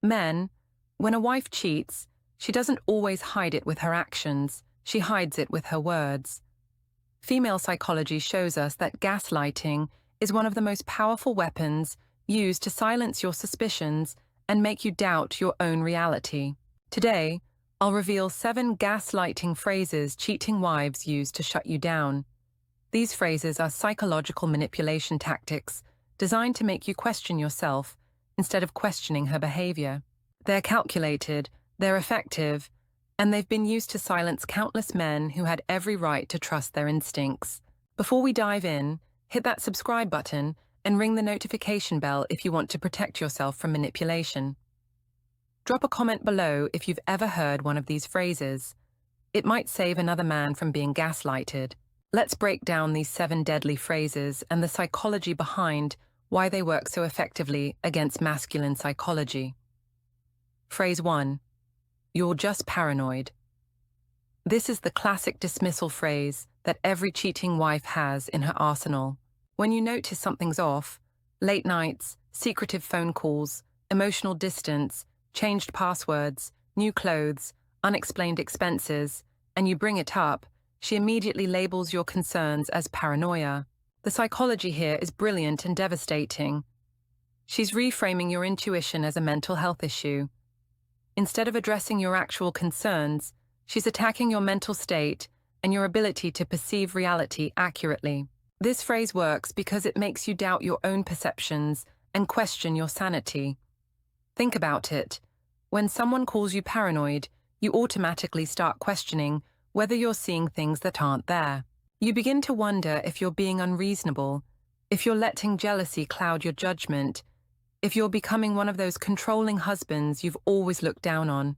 Men, when a wife cheats, she doesn't always hide it with her actions, she hides it with her words. Female psychology shows us that gaslighting is one of the most powerful weapons used to silence your suspicions and make you doubt your own reality. Today, I'll reveal 7 gaslighting phrases cheating wives use to shut you down. These phrases are psychological manipulation tactics designed to make you question yourself instead of questioning her behavior. They're calculated, they're effective, and they've been used to silence countless men who had every right to trust their instincts. Before we dive in, hit that subscribe button and ring the notification bell if you want to protect yourself from manipulation. Drop a comment below if you've ever heard one of these phrases. It might save another man from being gaslighted. Let's break down these 7 deadly phrases and the psychology behind why they work so effectively against masculine psychology. Phrase 1. You're just paranoid. This is the classic dismissal phrase that every cheating wife has in her arsenal. When you notice something's off, late nights, secretive phone calls, emotional distance, changed passwords, new clothes, unexplained expenses, and you bring it up, she immediately labels your concerns as paranoia. The psychology here is brilliant and devastating. She's reframing your intuition as a mental health issue. Instead of addressing your actual concerns, she's attacking your mental state and your ability to perceive reality accurately. This phrase works because it makes you doubt your own perceptions and question your sanity. Think about it. When someone calls you paranoid, you automatically start questioning whether you're seeing things that aren't there. You begin to wonder if you're being unreasonable, if you're letting jealousy cloud your judgment, if you're becoming one of those controlling husbands you've always looked down on.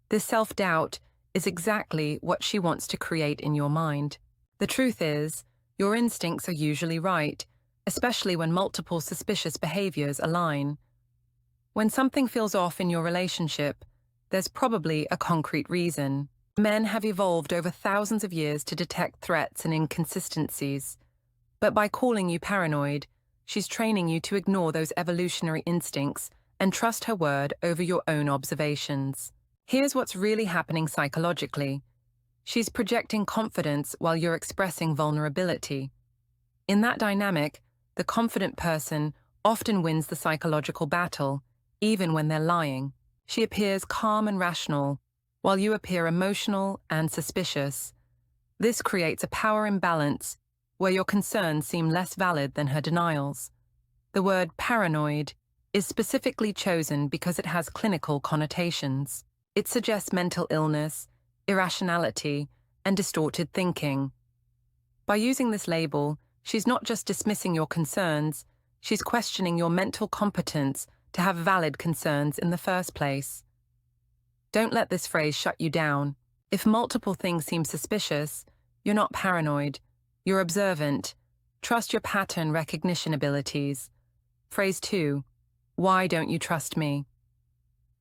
This self-doubt is exactly what she wants to create in your mind. The truth is, your instincts are usually right, especially when multiple suspicious behaviors align. When something feels off in your relationship, there's probably a concrete reason. Men have evolved over thousands of years to detect threats and inconsistencies. But by calling you paranoid, she's training you to ignore those evolutionary instincts and trust her word over your own observations. Here's what's really happening psychologically. She's projecting confidence while you're expressing vulnerability. In that dynamic, the confident person often wins the psychological battle, even when they're lying. She appears calm and rational, while you appear emotional and suspicious. This creates a power imbalance where your concerns seem less valid than her denials. The word paranoid is specifically chosen because it has clinical connotations. It suggests mental illness, irrationality, and distorted thinking. By using this label, she's not just dismissing your concerns, she's questioning your mental competence to have valid concerns in the first place. Don't let this phrase shut you down. If multiple things seem suspicious, you're not paranoid, you're observant. Trust your pattern recognition abilities. Phrase 2. Why don't you trust me?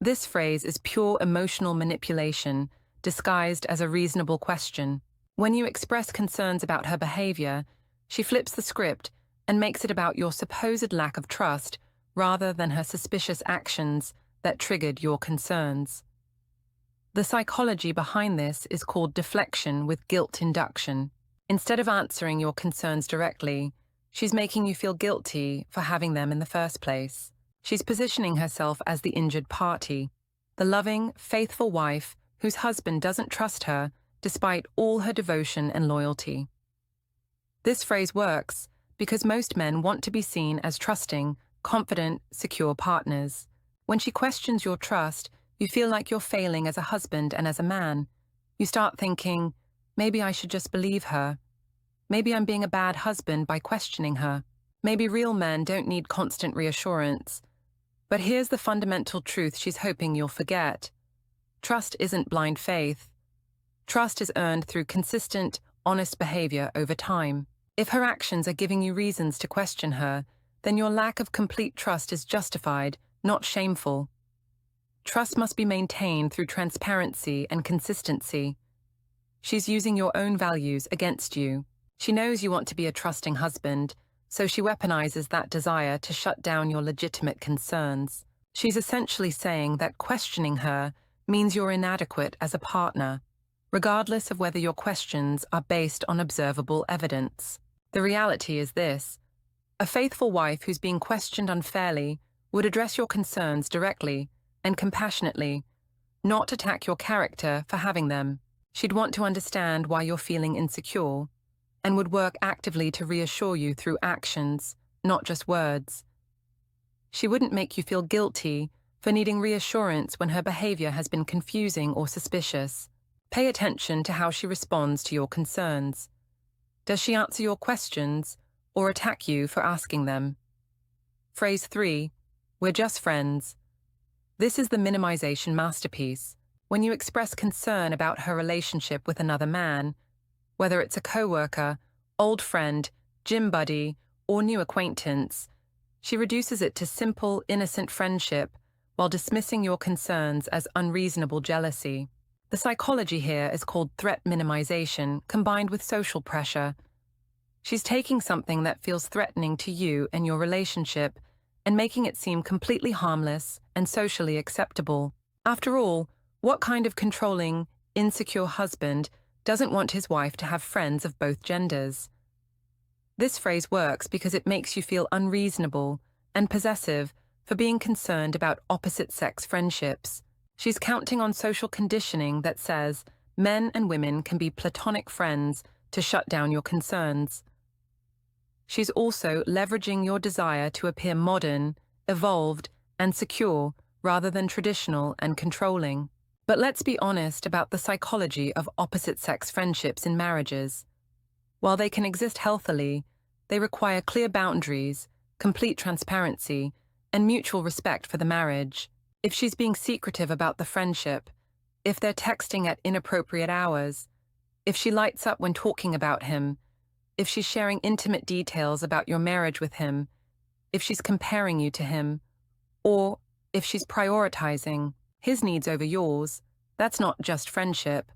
This phrase is pure emotional manipulation, disguised as a reasonable question. When you express concerns about her behavior, she flips the script and makes it about your supposed lack of trust rather than her suspicious actions that triggered your concerns. The psychology behind this is called deflection with guilt induction. Instead of answering your concerns directly, she's making you feel guilty for having them in the first place. She's positioning herself as the injured party, the loving, faithful wife whose husband doesn't trust her despite all her devotion and loyalty. This phrase works because most men want to be seen as trusting, confident, secure partners. When she questions your trust, you feel like you're failing as a husband and as a man. You start thinking, maybe I should just believe her. Maybe I'm being a bad husband by questioning her. Maybe real men don't need constant reassurance. But here's the fundamental truth she's hoping you'll forget. Trust isn't blind faith. Trust is earned through consistent, honest behavior over time. If her actions are giving you reasons to question her, then your lack of complete trust is justified, not shameful. Trust must be maintained through transparency and consistency. She's using your own values against you. She knows you want to be a trusting husband, so she weaponizes that desire to shut down your legitimate concerns. She's essentially saying that questioning her means you're inadequate as a partner, regardless of whether your questions are based on observable evidence. The reality is this: a faithful wife who's being questioned unfairly would address your concerns directly and compassionately, not attack your character for having them. She'd want to understand why you're feeling insecure and would work actively to reassure you through actions, not just words. She wouldn't make you feel guilty for needing reassurance when her behavior has been confusing or suspicious. Pay attention to how she responds to your concerns. Does she answer your questions or attack you for asking them? Phrase 3, we're just friends. This is the minimization masterpiece. When you express concern about her relationship with another man, whether it's a coworker, old friend, gym buddy, or new acquaintance, she reduces it to simple, innocent friendship while dismissing your concerns as unreasonable jealousy. The psychology here is called threat minimization combined with social pressure. She's taking something that feels threatening to you and your relationship and making it seem completely harmless and socially acceptable. After all, what kind of controlling, insecure husband doesn't want his wife to have friends of both genders? This phrase works because it makes you feel unreasonable and possessive for being concerned about opposite-sex friendships. She's counting on social conditioning that says men and women can be platonic friends to shut down your concerns. She's also leveraging your desire to appear modern, evolved, and secure rather than traditional and controlling. But let's be honest about the psychology of opposite-sex friendships in marriages. While they can exist healthily, they require clear boundaries, complete transparency, and mutual respect for the marriage. If she's being secretive about the friendship, if they're texting at inappropriate hours, if she lights up when talking about him, if she's sharing intimate details about your marriage with him, if she's comparing you to him, or if she's prioritizing his needs over yours, that's not just friendship.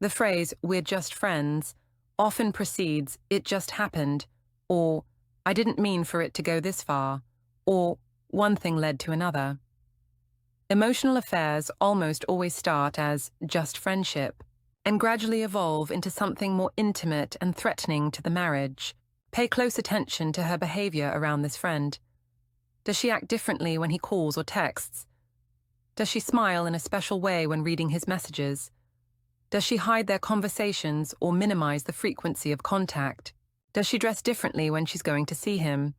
The phrase, we're just friends, often precedes, it just happened, or I didn't mean for it to go this far, or one thing led to another. Emotional affairs almost always start as just friendship and gradually evolve into something more intimate and threatening to the marriage. Pay close attention to her behavior around this friend. Does she act differently when he calls or texts? Does she smile in a special way when reading his messages? Does she hide their conversations or minimize the frequency of contact? Does she dress differently when she's going to see him?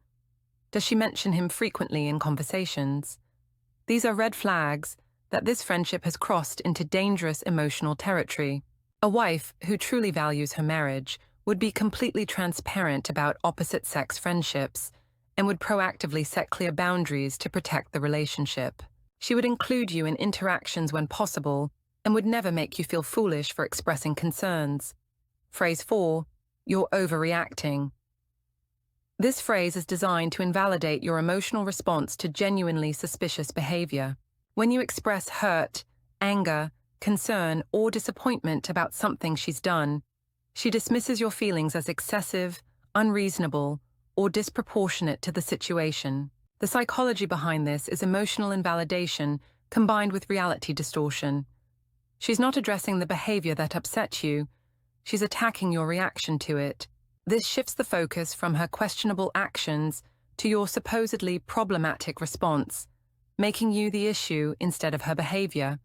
Does she mention him frequently in conversations? These are red flags that this friendship has crossed into dangerous emotional territory. A wife who truly values her marriage would be completely transparent about opposite-sex friendships and would proactively set clear boundaries to protect the relationship. She would include you in interactions when possible and would never make you feel foolish for expressing concerns. Phrase 4, you're overreacting. This phrase is designed to invalidate your emotional response to genuinely suspicious behavior. When you express hurt, anger, concern, or disappointment about something she's done, she dismisses your feelings as excessive, unreasonable, or disproportionate to the situation. The psychology behind this is emotional invalidation combined with reality distortion. She's not addressing the behavior that upset you, she's attacking your reaction to it. This shifts the focus from her questionable actions to your supposedly problematic response, making you the issue instead of her behavior.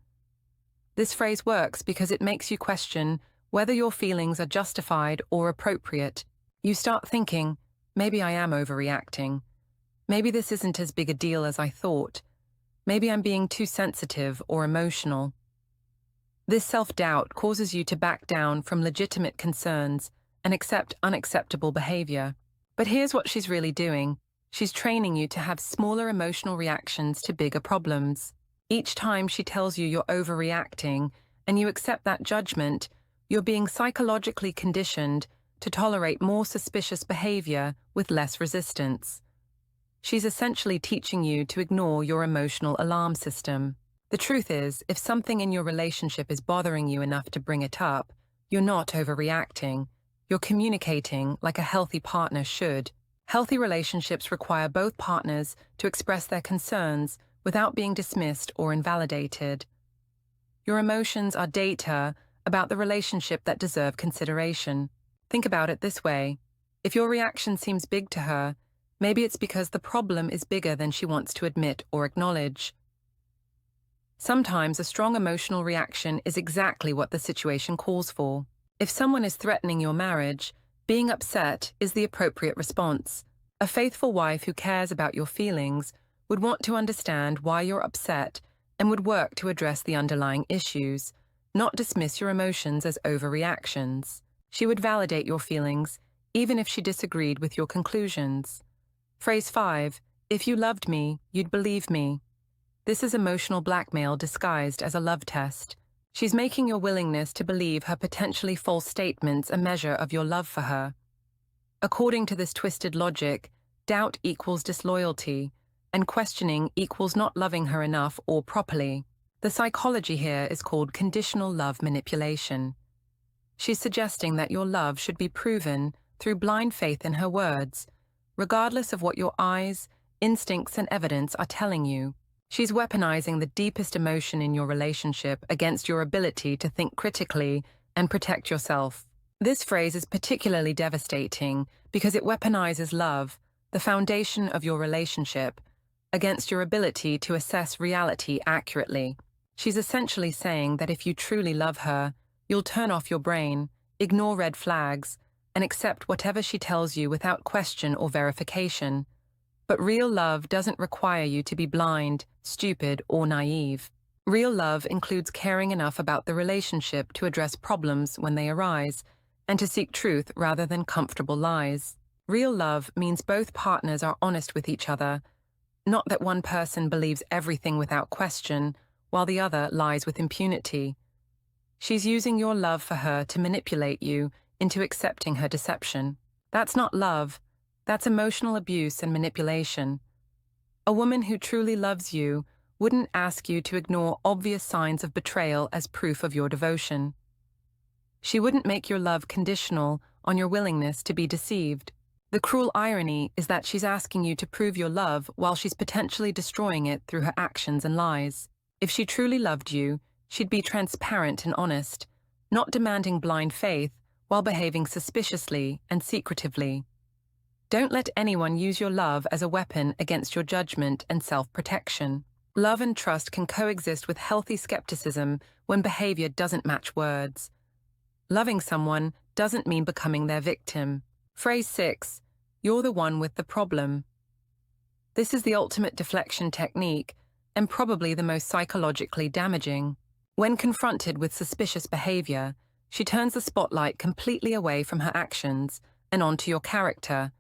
This phrase works because it makes you question whether your feelings are justified or appropriate. You start thinking, maybe I am overreacting. Maybe this isn't as big a deal as I thought. Maybe I'm being too sensitive or emotional. This self-doubt causes you to back down from legitimate concerns and accept unacceptable behavior. But here's what she's really doing. She's training you to have smaller emotional reactions to bigger problems. Each time she tells you you're overreacting and you accept that judgment, you're being psychologically conditioned to tolerate more suspicious behavior with less resistance. She's essentially teaching you to ignore your emotional alarm system. The truth is, if something in your relationship is bothering you enough to bring it up, you're not overreacting. You're communicating like a healthy partner should. Healthy relationships require both partners to express their concerns without being dismissed or invalidated. Your emotions are data about the relationship that deserve consideration. Think about it this way. If your reaction seems big to her, maybe it's because the problem is bigger than she wants to admit or acknowledge. Sometimes a strong emotional reaction is exactly what the situation calls for. If someone is threatening your marriage, being upset is the appropriate response. A faithful wife who cares about your feelings would want to understand why you're upset and would work to address the underlying issues, not dismiss your emotions as overreactions. She would validate your feelings, even if she disagreed with your conclusions. Phrase 5, if you loved me, you'd believe me. This is emotional blackmail disguised as a love test. She's making your willingness to believe her potentially false statements a measure of your love for her. According to this twisted logic, doubt equals disloyalty, and questioning equals not loving her enough or properly. The psychology here is called conditional love manipulation. She's suggesting that your love should be proven through blind faith in her words, regardless of what your eyes, instincts, and evidence are telling you. She's weaponizing the deepest emotion in your relationship against your ability to think critically and protect yourself. This phrase is particularly devastating because it weaponizes love, the foundation of your relationship, against your ability to assess reality accurately. She's essentially saying that if you truly love her, you'll turn off your brain, ignore red flags, and accept whatever she tells you without question or verification. But real love doesn't require you to be blind, stupid, or naive. Real love includes caring enough about the relationship to address problems when they arise, and to seek truth rather than comfortable lies. Real love means both partners are honest with each other, not that one person believes everything without question, while the other lies with impunity. She's using your love for her to manipulate you into accepting her deception. That's not love. That's emotional abuse and manipulation. A woman who truly loves you wouldn't ask you to ignore obvious signs of betrayal as proof of your devotion. She wouldn't make your love conditional on your willingness to be deceived. The cruel irony is that she's asking you to prove your love while she's potentially destroying it through her actions and lies. If she truly loved you, she'd be transparent and honest, not demanding blind faith while behaving suspiciously and secretively. Don't let anyone use your love as a weapon against your judgment and self-protection. Love and trust can coexist with healthy skepticism when behavior doesn't match words. Loving someone doesn't mean becoming their victim. Phrase 6, you're the one with the problem. This is the ultimate deflection technique and probably the most psychologically damaging. When confronted with suspicious behavior, she turns the spotlight completely away from her actions and onto your character,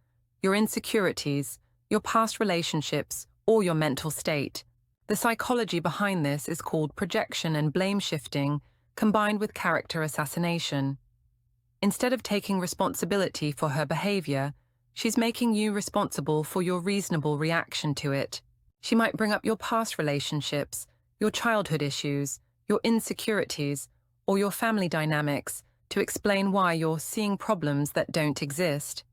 your insecurities, your past relationships, or your mental state. The psychology behind this is called projection and blame shifting, combined with character assassination. Instead of taking responsibility for her behavior, she's making you responsible for your reasonable reaction to it. She might bring up your past relationships, your childhood issues, your insecurities, or your family dynamics to explain why you're seeing problems that don't exist.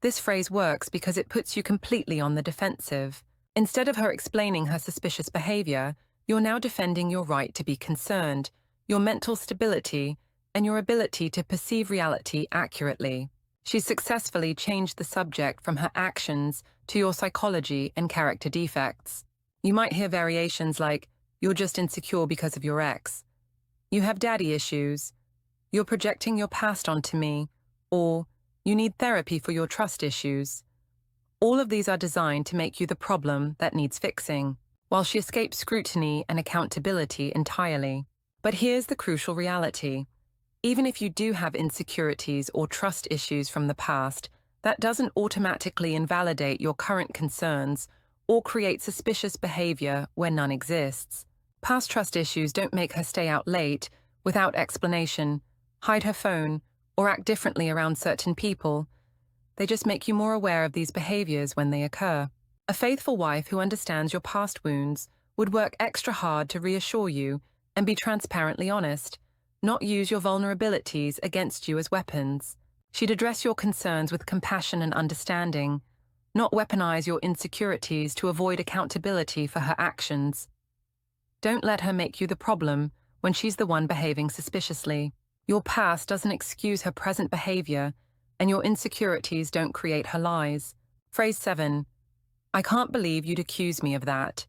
This phrase works because it puts you completely on the defensive. Instead of her explaining her suspicious behavior, you're now defending your right to be concerned, your mental stability, and your ability to perceive reality accurately. She's successfully changed the subject from her actions to your psychology and character defects. You might hear variations like, you're just insecure because of your ex. You have daddy issues. You're projecting your past onto me. Or, you need therapy for your trust issues. All of these are designed to make you the problem that needs fixing, while she escapes scrutiny and accountability entirely. But here's the crucial reality. Even if you do have insecurities or trust issues from the past, that doesn't automatically invalidate your current concerns or create suspicious behavior where none exists. Past trust issues don't make her stay out late, without explanation, hide her phone, or act differently around certain people. They just make you more aware of these behaviors when they occur. A faithful wife who understands your past wounds would work extra hard to reassure you and be transparently honest, not use your vulnerabilities against you as weapons. She'd address your concerns with compassion and understanding, not weaponize your insecurities to avoid accountability for her actions. Don't let her make you the problem when she's the one behaving suspiciously. Your past doesn't excuse her present behavior, and your insecurities don't create her lies. Phrase 7. I can't believe you'd accuse me of that.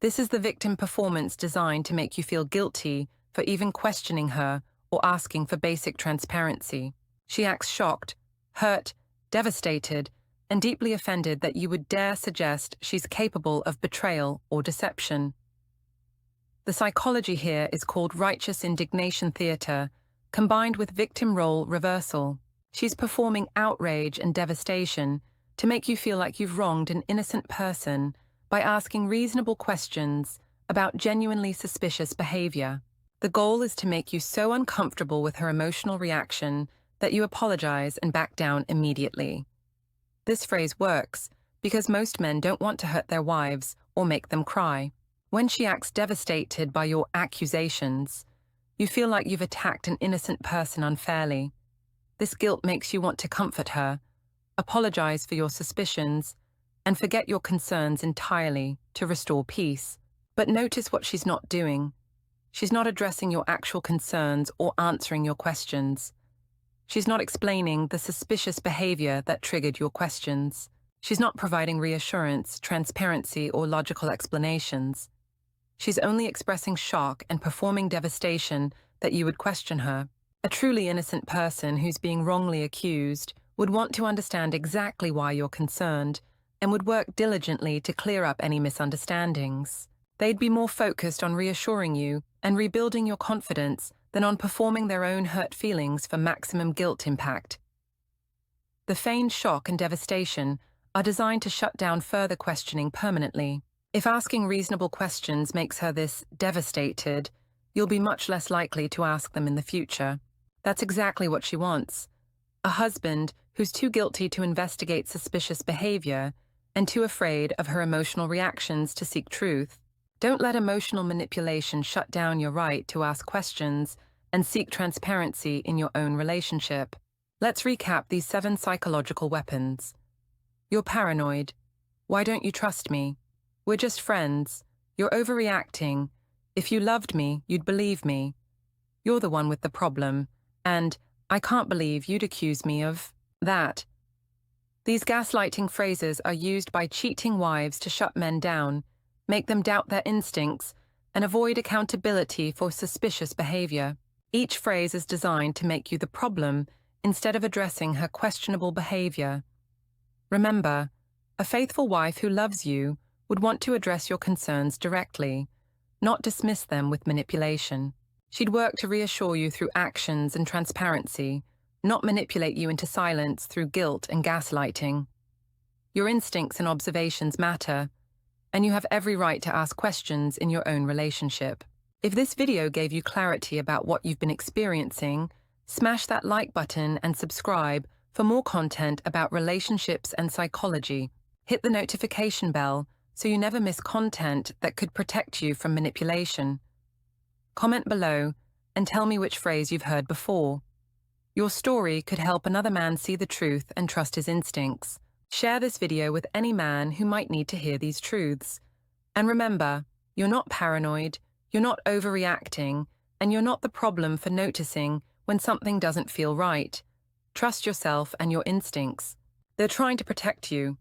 This is the victim performance designed to make you feel guilty for even questioning her or asking for basic transparency. She acts shocked, hurt, devastated, and deeply offended that you would dare suggest she's capable of betrayal or deception. The psychology here is called righteous indignation theater, combined with victim role reversal. She's performing outrage and devastation to make you feel like you've wronged an innocent person by asking reasonable questions about genuinely suspicious behavior. The goal is to make you so uncomfortable with her emotional reaction that you apologize and back down immediately. This phrase works because most men don't want to hurt their wives or make them cry. When she acts devastated by your accusations, you feel like you've attacked an innocent person unfairly. This guilt makes you want to comfort her, apologize for your suspicions, and forget your concerns entirely to restore peace. But notice what she's not doing. She's not addressing your actual concerns or answering your questions. She's not explaining the suspicious behavior that triggered your questions. She's not providing reassurance, transparency, or logical explanations. She's only expressing shock and performing devastation that you would question her. A truly innocent person who's being wrongly accused would want to understand exactly why you're concerned and would work diligently to clear up any misunderstandings. They'd be more focused on reassuring you and rebuilding your confidence than on performing their own hurt feelings for maximum guilt impact. The feigned shock and devastation are designed to shut down further questioning permanently. If asking reasonable questions makes her this devastated, you'll be much less likely to ask them in the future. That's exactly what she wants. A husband who's too guilty to investigate suspicious behavior and too afraid of her emotional reactions to seek truth. Don't let emotional manipulation shut down your right to ask questions and seek transparency in your own relationship. Let's recap these 7 psychological weapons. You're paranoid. Why don't you trust me? We're just friends. You're overreacting. If you loved me, you'd believe me. You're the one with the problem. And I can't believe you'd accuse me of that. These gaslighting phrases are used by cheating wives to shut men down, make them doubt their instincts, and avoid accountability for suspicious behavior. Each phrase is designed to make you the problem instead of addressing her questionable behavior. Remember, a faithful wife who loves you would want to address your concerns directly, not dismiss them with manipulation. She'd work to reassure you through actions and transparency, not manipulate you into silence through guilt and gaslighting. Your instincts and observations matter, and you have every right to ask questions in your own relationship. If this video gave you clarity about what you've been experiencing, smash that like button and subscribe for more content about relationships and psychology. Hit the notification bell so you never miss content that could protect you from manipulation. Comment below and tell me which phrase you've heard before. Your story could help another man see the truth and trust his instincts. Share this video with any man who might need to hear these truths. And remember, you're not paranoid, you're not overreacting, and you're not the problem for noticing when something doesn't feel right. Trust yourself and your instincts. They're trying to protect you,